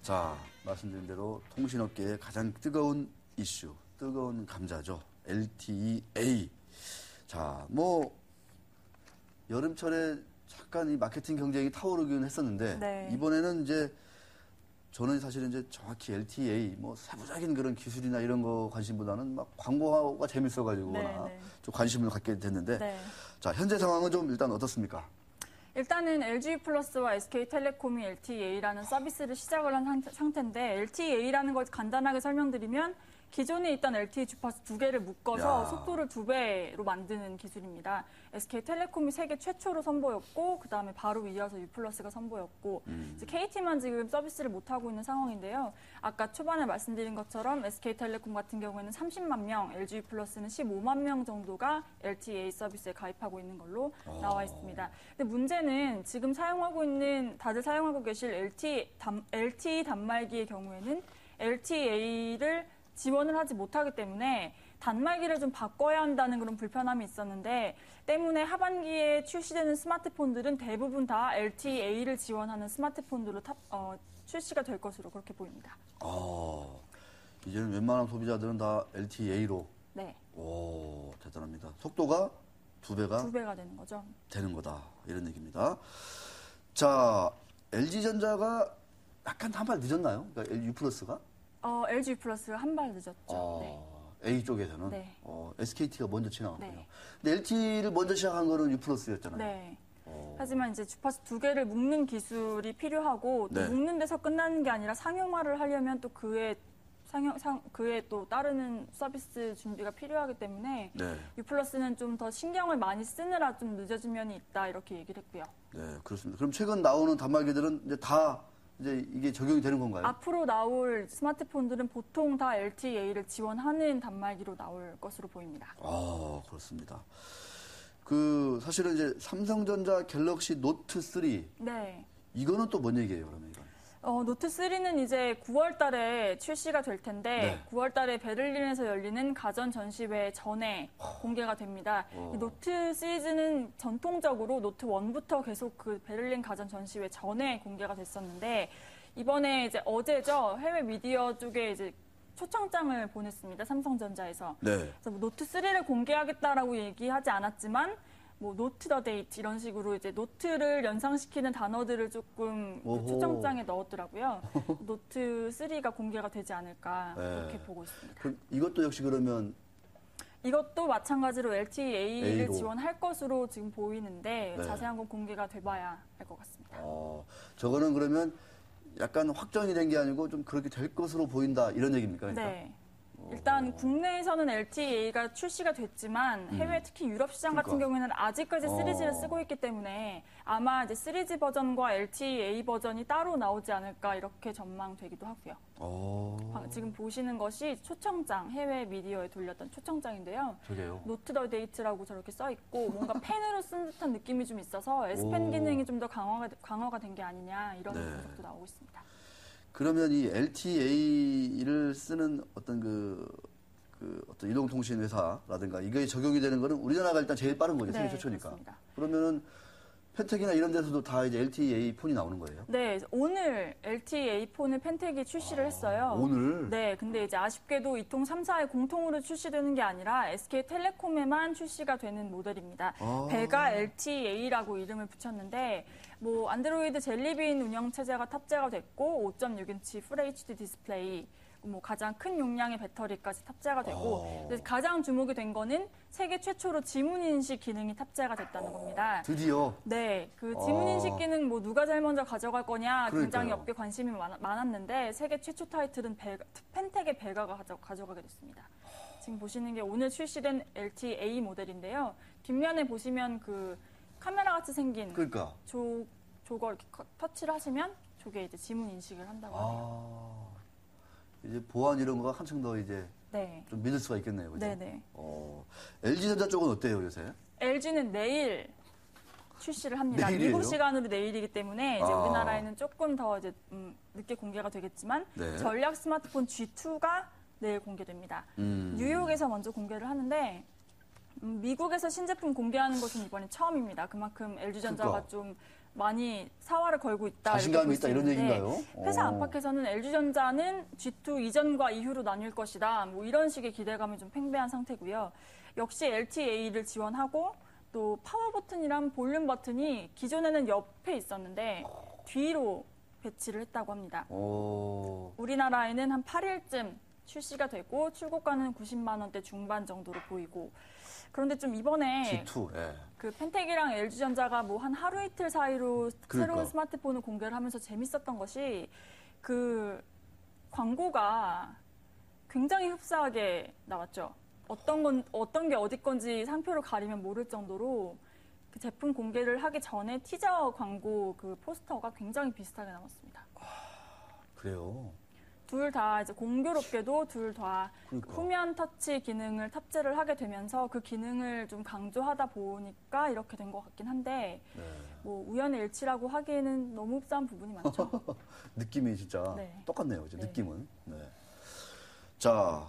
자, 말씀드린 대로 통신업계의 가장 뜨거운 이슈, 뜨거운 감자죠. LTE-A. 자, 뭐 여름철에 잠깐 이 마케팅 경쟁이 타오르긴 했었는데 네. 이번에는 이제 저는 사실은 이제 정확히 LTE, 뭐 세부적인 그런 기술이나 이런 거 관심보다는 막 광고가 재밌어가지고 좀 관심을 갖게 됐는데 네. 자, 현재 상황은 좀 일단 어떻습니까? 일단은 LG 플러스와 SK텔레콤이 LTEA라는 서비스를 시작을 한 상태인데 LTEA라는 걸 간단하게 설명드리면 기존에 있던 LTE 주파수 2개를 묶어서 속도를 2배로 만드는 기술입니다. SK텔레콤이 세계 최초로 선보였고 그다음에 바로 이어서 U+가 선보였고 이제 KT만 지금 서비스를 못하고 있는 상황인데요. 아까 초반에 말씀드린 것처럼 SK텔레콤 같은 경우에는 30만 명, LG U+는 15만 명 정도가 LTE 서비스에 가입하고 있는 걸로 나와 있습니다. 근데 문제는 지금 다들 사용하고 계실 LTE 단말기의 경우에는 LTE를 지원을 하지 못하기 때문에 단말기를 좀 바꿔야 한다는 그런 불편함이 있었는데 때문에 하반기에 출시되는 스마트폰들은 대부분 다 LTEA를 지원하는 스마트폰으로 출시가 될 것으로 그렇게 보입니다. 이제는 웬만한 소비자들은 다 LTEA로. 네. 오, 대단합니다. 속도가 2배가? 2배가 되는 거죠. 되는 거다. 이런 얘기입니다. 자, LG전자가 약간 한 발 늦었나요? 그러니까 U+가? LG U+가 한 발 늦었죠. 네. A 쪽에서는 네. SKT가 먼저 지나갔고요. 네. 근데 LTE를 먼저 시작한 거는 U+였잖아요. 네. 하지만 이제 주파수 2개를 묶는 기술이 필요하고 또 네. 묶는 데서 끝나는 게 아니라 상용화를 하려면 또 그에 또 따르는 서비스 준비가 필요하기 때문에 네. U+는 좀 더 신경을 많이 쓰느라 좀 늦어진 면이 있다 이렇게 얘기를 했고요. 네, 그렇습니다. 그럼 최근 나오는 단말기들은 이제 이게 적용이 되는 건가요? 앞으로 나올 스마트폰들은 보통 다 LTEA를 지원하는 단말기로 나올 것으로 보입니다. 그렇습니다. 사실은 이제 삼성전자 갤럭시 노트 3. 네. 이거는 또 뭔 얘기예요, 그러면 이건? 노트 3는 이제 9월 달에 출시가 될 텐데 9월 달에 베를린에서 열리는 가전 전시회 전에 공개가 됩니다. 이 노트 시리즈는 전통적으로 노트 1부터 계속 그 베를린 가전 전시회 전에 공개가 됐었는데 이번에 이제 어제죠. 해외 미디어 쪽에 이제 초청장을 보냈습니다. 삼성전자에서. 네. 그래서 노트 3를 공개하겠다라고 얘기하지 않았지만 뭐 노트 더 데이트 이런 식으로 이제 노트를 연상시키는 단어들을 조금 초청장에 넣었더라고요. 노트 3가 공개가 되지 않을까 그렇게 보고 있습니다. 그럼 이것도 역시 그러면 이것도 마찬가지로 LTEA를 A로. 지원할 것으로 지금 보이는데 네. 자세한 건 공개가 돼봐야 할 것 같습니다. 저거는 그러면 약간 확정이 된 게 아니고 좀 그렇게 될 것으로 보인다 이런 얘기입니까? 그러니까? 네. 일단 국내에서는 LTEA가 출시가 됐지만 해외 특히 유럽 시장 같은 경우에는 아직까지 3G를 쓰고 있기 때문에 아마 이제 3G 버전과 LTEA 버전이 따로 나오지 않을까 이렇게 전망되기도 하고요. 지금 보시는 것이 초청장, 해외 미디어에 돌렸던 초청장인데요. 저게요? 노트 더 데이트라고 저렇게 써 있고 뭔가 펜으로 쓴 듯한 느낌이 좀 있어서 S펜 기능이 좀 더 강화가 된 게 아니냐 이런 분석도 나오고 있습니다. 그러면 이 LTEA를 쓰는 어떤 어떤 이동통신 회사라든가 이게 적용이 되는 거는 우리나라가 일단 제일 빠른 거죠. 세계 최초니까. 그렇습니다. 그러면은 펜텍이나 이런 데서도 다 이제 LTEA 폰이 나오는 거예요? 네, 오늘 LTEA 폰을 펜텍이 출시를 했어요. 오늘? 네, 근데 이제 아쉽게도 이통 3사에 공통으로 출시되는 게 아니라 SK텔레콤에만 출시가 되는 모델입니다. 베가 LTEA라고 이름을 붙였는데 뭐 안드로이드 젤리빈 운영 체제가 탑재가 됐고 5.6인치 풀 HD 디스플레이 뭐 가장 큰 용량의 배터리까지 탑재가 되고 가장 주목이 된 거는 세계 최초로 지문 인식 기능이 탑재가 됐다는 겁니다. 드디어? 네, 그 지문 인식 기능 뭐 누가 제일 먼저 가져갈 거냐 굉장히 그러니까요. 업계 관심이 많았는데 세계 최초 타이틀은 펜텍의 베가가 가져가게 됐습니다. 지금 보시는 게 오늘 출시된 LTEA 모델인데요. 뒷면에 보시면 그 카메라 같이 생긴 그러니까. 저거 이렇게 터치를 하시면 저게 이제 지문 인식을 한다고 합니다. 이제 보안 이런 거가 한층 더 이제 네. 좀 믿을 수가 있겠네요. 그죠? 네네. LG전자 쪽은 어때요, 요새? LG는 내일 출시를 합니다. 내일이에요? 미국 시간으로 내일이기 때문에 이제 우리나라에는 조금 더 이제 늦게 공개가 되겠지만 네. 전략 스마트폰 G2가 내일 공개됩니다. 뉴욕에서 먼저 공개를 하는데 미국에서 신제품 공개하는 것은 이번에 처음입니다. 그만큼 LG전자가 그러니까. 좀 많이 사활을 걸고 있다. 자신감이 있다 이런 얘기인가요? 회사 안팎에서는 LG전자는 G2 이전과 이후로 나뉠 것이다. 뭐 이런 식의 기대감이 좀 팽배한 상태고요. 역시 LTA를 지원하고 또 파워 버튼이란 볼륨 버튼이 기존에는 옆에 있었는데 뒤로 배치를 했다고 합니다. 우리나라에는 한 8일쯤 출시가 되고 출고가는 90만 원대 중반 정도로 보이고 그런데 좀 이번에 G2, 예. 그 펜텍이랑 LG전자가 뭐 한 하루 이틀 사이로 새로운 스마트폰을 공개를 하면서 재밌었던 것이 그 광고가 굉장히 흡사하게 나왔죠. 어떤 게 어디 건지 상표를 가리면 모를 정도로 그 제품 공개를 하기 전에 티저 광고 그 포스터가 굉장히 비슷하게 나왔습니다. 그래요? 둘 다 이제 공교롭게도 둘 다 후면 터치 기능을 탑재를 하게 되면서 그 기능을 좀 강조하다 보니까 이렇게 된 것 같긴 한데 뭐 우연의 일치라고 하기에는 너무 흡사한 부분이 많죠. 느낌이 진짜 똑같네요. 이제 느낌은. 자,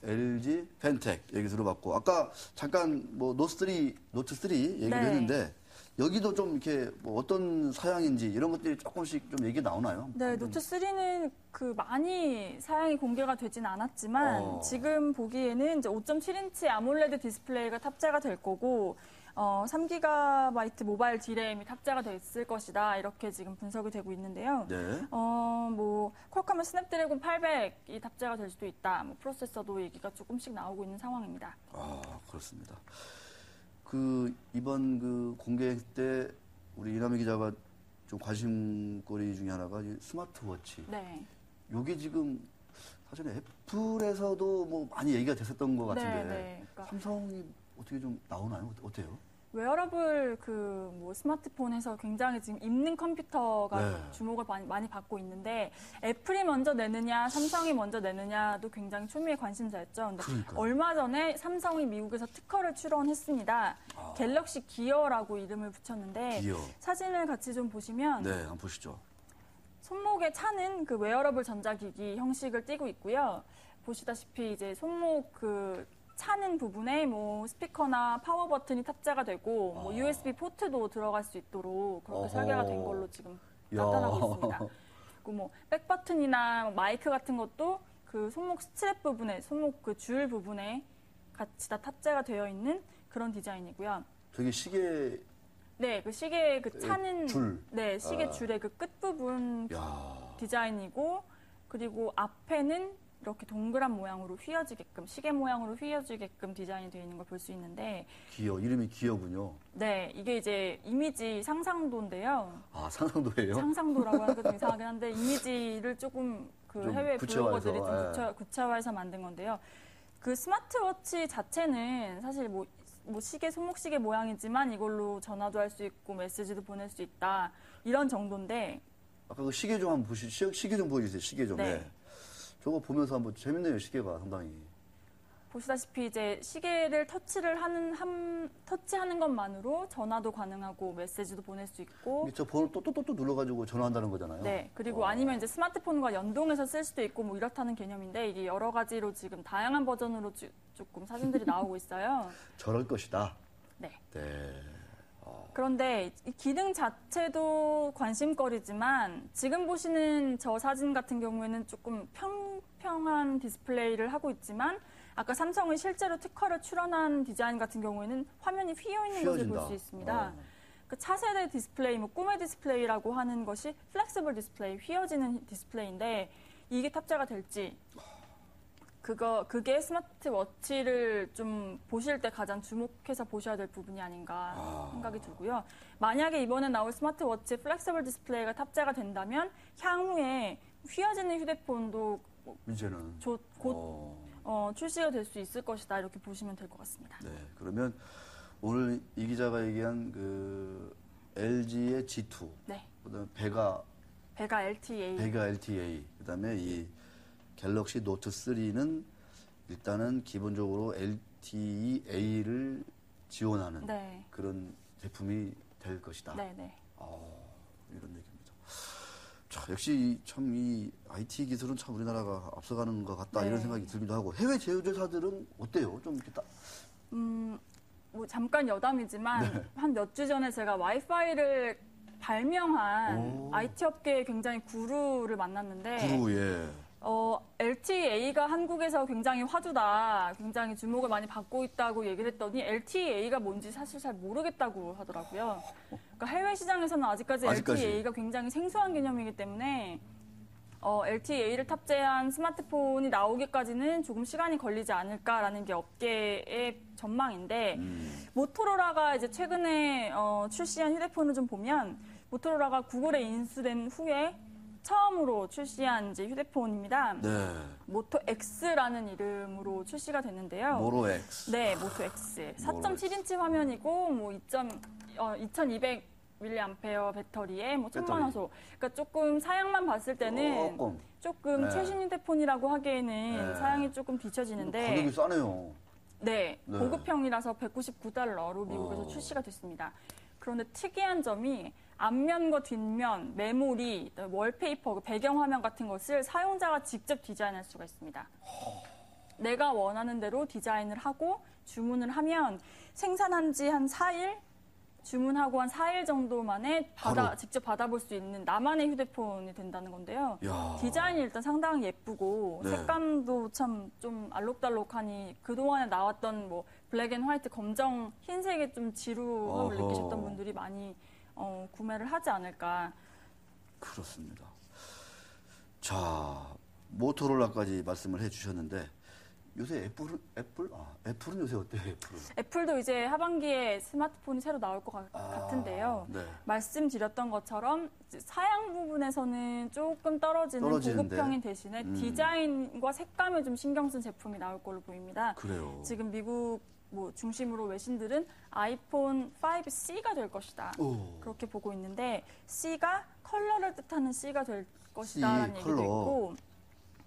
LG 펜텍 얘기 들어봤고 아까 잠깐 뭐 노트 3 얘기를 했는데 여기도 좀 이렇게 뭐 어떤 사양인지 이런 것들이 조금씩 좀 얘기 나오나요? 네, 노트 3는 그 많이 사양이 공개가 되진 않았지만 지금 보기에는 이제 5.7인치 아몰레드 디스플레이가 탑재가 될 거고 3GB 모바일 D램이 탑재가 됐을 것이다. 이렇게 지금 분석이 되고 있는데요. 뭐 퀄컴의 스냅드래곤 800이 탑재가 될 수도 있다. 뭐 프로세서도 얘기가 조금씩 나오고 있는 상황입니다. 아, 그렇습니다. 그 이번 그 공개 때 우리 이남희 기자가 좀 관심거리 중에 하나가 이 스마트워치. 요게 지금 사실은 애플에서도 뭐 많이 얘기가 됐었던 것 같은데 그러니까 삼성이 어떻게 좀 나오나요? 어때요? 웨어러블 그 뭐 스마트폰에서 굉장히 지금 입는 컴퓨터가 주목을 많이 받고 있는데 애플이 먼저 내느냐 삼성이 먼저 내느냐도 굉장히 초미의 관심사였죠. 근데 얼마 전에 삼성이 미국에서 특허를 출원했습니다. 갤럭시 기어라고 이름을 붙였는데 사진을 같이 좀 보시면 한번 보시죠. 손목에 차는 그 웨어러블 전자기기 형식을 띠고 있고요. 보시다시피 이제 손목 그 차는 부분에 뭐 스피커나 파워 버튼이 탑재가 되고 뭐 USB 포트도 들어갈 수 있도록 그렇게 설계가 된 걸로 지금 나타나고 있습니다. 그리고 뭐 백 버튼이나 마이크 같은 것도 그 손목 스트랩 부분에 손목 그 줄 부분에 같이 다 탑재가 되어 있는 그런 디자인이고요. 저기 시계 그 시계 그 차는 줄. 시계 줄의 그 끝 부분 디자인이고 그리고 앞에는 이렇게 동그란 모양으로 휘어지게끔 시계 모양으로 휘어지게끔 디자인이 되어 있는 걸 볼 수 있는데 기어 이름이 기어군요. 네, 이게 이제 이미지 상상도인데요. 아, 상상도예요? 상상도라고 하는 건 좀 이상하긴 한데 이미지를 조금 그 해외 블로거들이 좀 구체화해서 만든 건데요. 그 스마트워치 자체는 사실 뭐 시계 손목 시계 모양이지만 이걸로 전화도 할 수 있고 메시지도 보낼 수 있다 이런 정도인데. 아까 그 시계 좀 한번 시계 좀 보여주세요. 시계 좀. 저거 보면서 한번 재밌네요, 시계가 상당히. 보시다시피 이제 시계를 터치하는 것만으로 전화도 가능하고 메시지도 보낼 수 있고. 저 번호 또 눌러가지고 전화한다는 거잖아요. 네, 그리고 아니면 이제 스마트폰과 연동해서 쓸 수도 있고 뭐 이렇다는 개념인데 이게 여러 가지로 지금 다양한 버전으로 조금 사진들이 나오고 있어요. 저럴 것이다. 네. 그런데 이 기능 자체도 관심거리지만 지금 보시는 저 사진 같은 경우에는 조금 평평한 디스플레이를 하고 있지만 아까 삼성은 실제로 특허를 출원한 디자인 같은 경우에는 화면이 휘어 있는 것을 볼 수 있습니다. 그 차세대 디스플레이, 뭐 꿈의 디스플레이라고 하는 것이 플렉시블 디스플레이, 휘어지는 디스플레이인데 이게 탑재가 될지 그게 스마트워치를 좀 보실 때 가장 주목해서 보셔야 될 부분이 아닌가 생각이 들고요. 만약에 이번에 나올 스마트워치 플렉시블 디스플레이가 탑재가 된다면 향후에 휘어지는 휴대폰도 이제는 곧 출시가 될 수 있을 것이다 이렇게 보시면 될 것 같습니다. 네, 그러면 오늘 이 기자가 얘기한 그 LG의 G2, 그다음에 베가 LTA, 그다음에 이 갤럭시 노트 3는 일단은 기본적으로 LTEA를 지원하는 그런 제품이 될 것이다. 이런 얘기입니다. 자, 역시 참 이 IT 기술은 참 우리나라가 앞서가는 것 같다 이런 생각이 들기도 하고 해외 제휴사들은 어때요? 좀 이렇게 뭐 잠깐 여담이지만 한 몇 주 전에 제가 와이파이를 발명한 IT 업계의 굉장히 구루를 만났는데 구루, 예. LTA가 한국에서 굉장히 화두다, 굉장히 주목을 많이 받고 있다고 얘기를 했더니 LTA가 뭔지 사실 잘 모르겠다고 하더라고요. 그러니까 해외 시장에서는 아직까지 LTA가 굉장히 생소한 개념이기 때문에 LTA를 탑재한 스마트폰이 나오기까지는 조금 시간이 걸리지 않을까라는 게 업계의 전망인데 모토로라가 이제 최근에 출시한 휴대폰을 좀 보면 모토로라가 구글에 인수된 후에 처음으로 출시한 이제 휴대폰입니다. 네. 모토 X라는 이름으로 출시가 됐는데요. 모로 X. 네, 모토 X. 4.7인치 화면이고 뭐 2200mAh 배터리에 뭐 1000만화소. 그러니까 조금 사양만 봤을 때는 조금 네. 최신 휴대폰이라고 하기에는 사양이 조금 뒤처지는데 가격이 싸네요. 네, 보급형이라서 $199로 미국에서 출시가 됐습니다. 그런데 특이한 점이 앞면과 뒷면, 메모리, 월페이퍼, 배경화면 같은 것을 사용자가 직접 디자인할 수가 있습니다. 내가 원하는 대로 디자인을 하고 주문을 하면 생산한 지 한 4일, 주문하고 한 4일 정도 만에 직접 받아볼 수 있는 나만의 휴대폰이 된다는 건데요. 야. 디자인이 일단 상당히 예쁘고 네. 색감도 참 좀 알록달록하니 그동안에 나왔던 뭐 블랙 앤 화이트, 검정, 흰색에 좀 지루함을 느끼셨던 분들이 많이 구매를 하지 않을까. 그렇습니다. 자, 모토로라까지 말씀을 해주셨는데 요새 애플은 요새 어때요? 애플도 이제 하반기에 스마트폰이 새로 나올 것 같은데요. 네. 말씀드렸던 것처럼 사양 부분에서는 조금 떨어지는데. 보급형인 대신에 디자인과 색감에 좀 신경 쓴 제품이 나올 걸로 보입니다. 그래요. 지금 미국 중심으로 외신들은 아이폰 5C가 될 것이다. 그렇게 보고 있는데 C가 컬러를 뜻하는 C가 될 것이다라는 얘기도 있고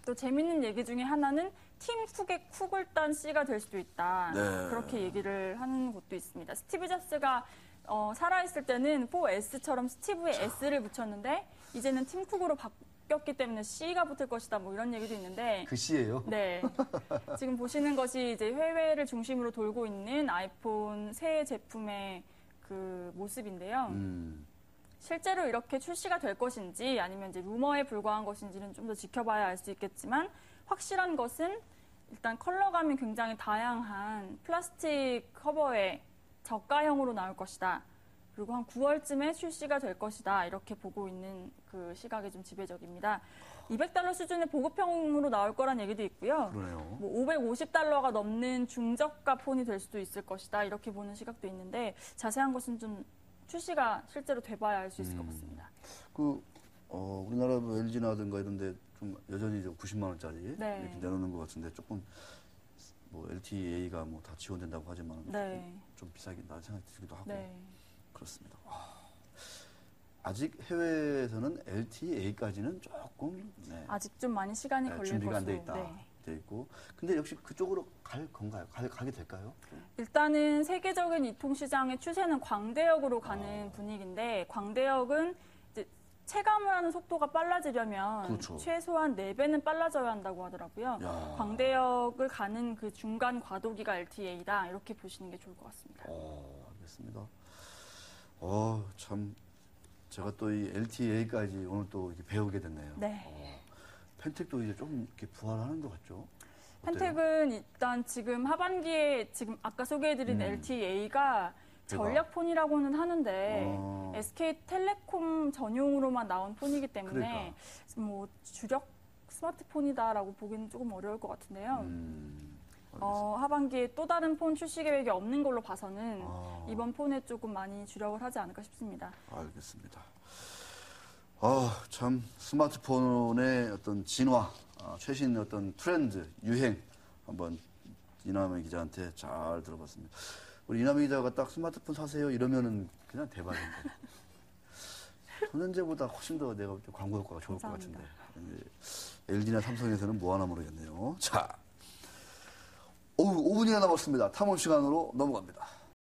또 재밌는 얘기 중에 하나는 팀 쿡의 쿡을 딴 C가 될 수도 있다. 네. 그렇게 얘기를 하는 곳도 있습니다. 스티브 잡스가 살아있을 때는 4S처럼 스티브에 S를 붙였는데 이제는 팀 쿡으로 바뀌었기 때문에 C가 붙을 것이다. 뭐 이런 얘기도 있는데 그 C예요? 네. 지금 보시는 것이 이제 해외를 중심으로 돌고 있는 아이폰 새 제품의 그 모습인데요. 실제로 이렇게 출시가 될 것인지 아니면 이제 루머에 불과한 것인지는 좀 더 지켜봐야 알 수 있겠지만 확실한 것은 일단 컬러감이 굉장히 다양한 플라스틱 커버에 저가형으로 나올 것이다. 그리고 한 9월쯤에 출시가 될 것이다. 이렇게 보고 있는 그 시각이 좀 지배적입니다. $200 수준의 보급형으로 나올 거란 얘기도 있고요. 그러네요. 뭐 $550가 넘는 중저가 폰이 될 수도 있을 것이다. 이렇게 보는 시각도 있는데 자세한 것은 좀 출시가 실제로 돼봐야 알 수 있을 것 같습니다. 우리나라 뭐 LG나든가 이런데 좀 여전히 90만 원짜리 네. 이렇게 내놓는 것 같은데 조금 뭐 LTA가 뭐 다 지원된다고 하지만 네. 좀 비싸긴 나 생각이 들기도 하고 네. 그렇습니다. 아직 해외에서는 LTA까지는 조금 아직 좀 많이 시간이 걸릴 준비가 안 돼 것으로. 있다. 돼 있고 근데 역시 그쪽으로 갈 건가요? 가게 될까요? 일단은 세계적인 이통시장의 추세는 광대역으로 가는 분위기인데 광대역은 이제 체감을 하는 속도가 빨라지려면 그렇죠. 최소한 4배는 빨라져야 한다고 하더라고요. 광대역을 가는 그 중간 과도기가 LTA다. 이렇게 보시는 게 좋을 것 같습니다. 알겠습니다. 참 제가 또 이 LTA까지 오늘 또 이렇게 배우게 됐네요. 네. 펜텍도 이제 좀 이렇게 부활하는 것 같죠? 펜텍은 일단 지금 하반기에 지금 아까 소개해드린 LTA가 전략폰이라고는 하는데 SK텔레콤 전용으로만 나온 폰이기 때문에 뭐 주력 스마트폰이다라고 보기는 조금 어려울 것 같은데요. 하반기에 또 다른 폰 출시 계획이 없는 걸로 봐서는 이번 폰에 조금 많이 주력을 하지 않을까 싶습니다. 알겠습니다. 참 스마트폰의 어떤 진화, 최신 어떤 트렌드, 유행 한번 이남희 기자한테 잘 들어봤습니다. 우리 이남희 기자가 딱 스마트폰 사세요 이러면은 그냥 대박인데. 손현재보다 훨씬 더 내가 광고 효과가 좋을 감사합니다. 것 같은데. LG나 삼성에서는 뭐 하나 모르겠네요. 자, 5분이나 남았습니다. 탐험 시간으로 넘어갑니다.